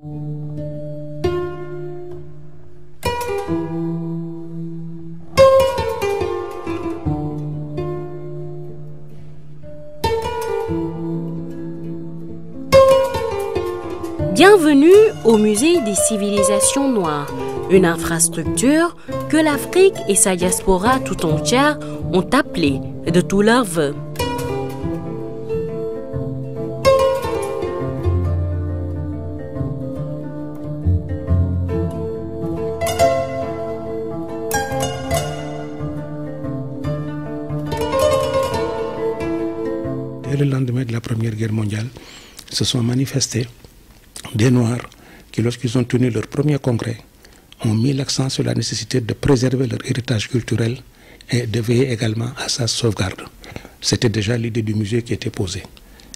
Bienvenue au Musée des civilisations noires, une infrastructure que l'Afrique et sa diaspora tout entière ont appelée de tous leurs vœux. Dès le lendemain de la Première Guerre mondiale, se sont manifestés des Noirs qui, lorsqu'ils ont tenu leur premier congrès, ont mis l'accent sur la nécessité de préserver leur héritage culturel et de veiller également à sa sauvegarde. C'était déjà l'idée du musée qui était posée.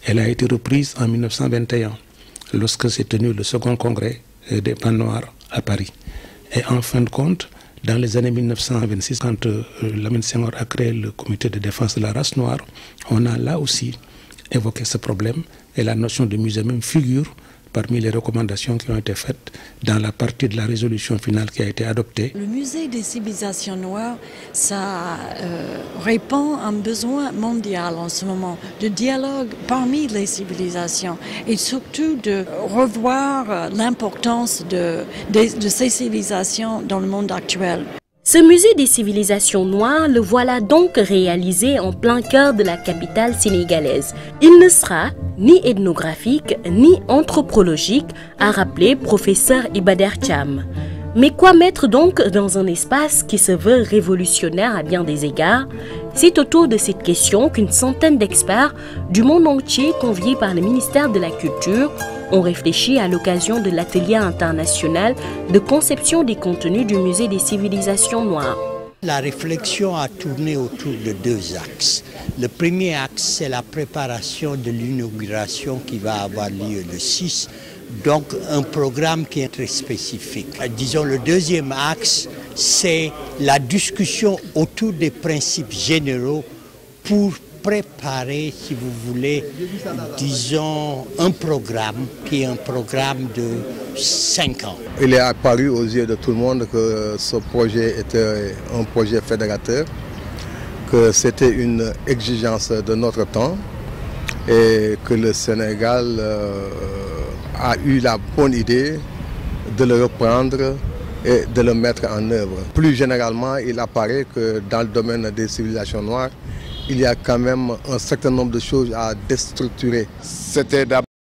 Elle a été reprise en 1921, lorsque s'est tenu le second congrès des Pans Noirs à Paris. Et en fin de compte, dans les années 1926, quand Lamine Senghor a créé le comité de défense de la race noire, on a là aussi évoqué ce problème et la notion de musée même figure parmi les recommandations qui ont été faites dans la partie de la résolution finale qui a été adoptée. Le musée des civilisations noires, ça répond à un besoin mondial en ce moment, de dialogue parmi les civilisations et surtout de revoir l'importance de ces civilisations dans le monde actuel. Ce musée des civilisations noires le voilà donc réalisé en plein cœur de la capitale sénégalaise. Il ne sera ni ethnographique ni anthropologique, a rappelé professeur Iba Der Thiam. Mais quoi mettre donc dans un espace qui se veut révolutionnaire à bien des égards? C'est autour de cette question qu'une centaine d'experts du monde entier conviés par le ministère de la Culture ont réfléchi à l'occasion de l'atelier international de conception des contenus du musée des civilisations noires. La réflexion a tourné autour de deux axes. Le premier axe, c'est la préparation de l'inauguration qui va avoir lieu le 6, donc un programme qui est très spécifique. Disons, le deuxième axe, c'est la discussion autour des principes généraux pour préparer, si vous voulez, disons, un programme qui est un programme de 5 ans. Il est apparu aux yeux de tout le monde que ce projet était un projet fédérateur, que c'était une exigence de notre temps et que le Sénégal a eu la bonne idée de le reprendre et de le mettre en œuvre. Plus généralement, il apparaît que dans le domaine des civilisations noires, il y a quand même un certain nombre de choses à déstructurer. C'était d'abord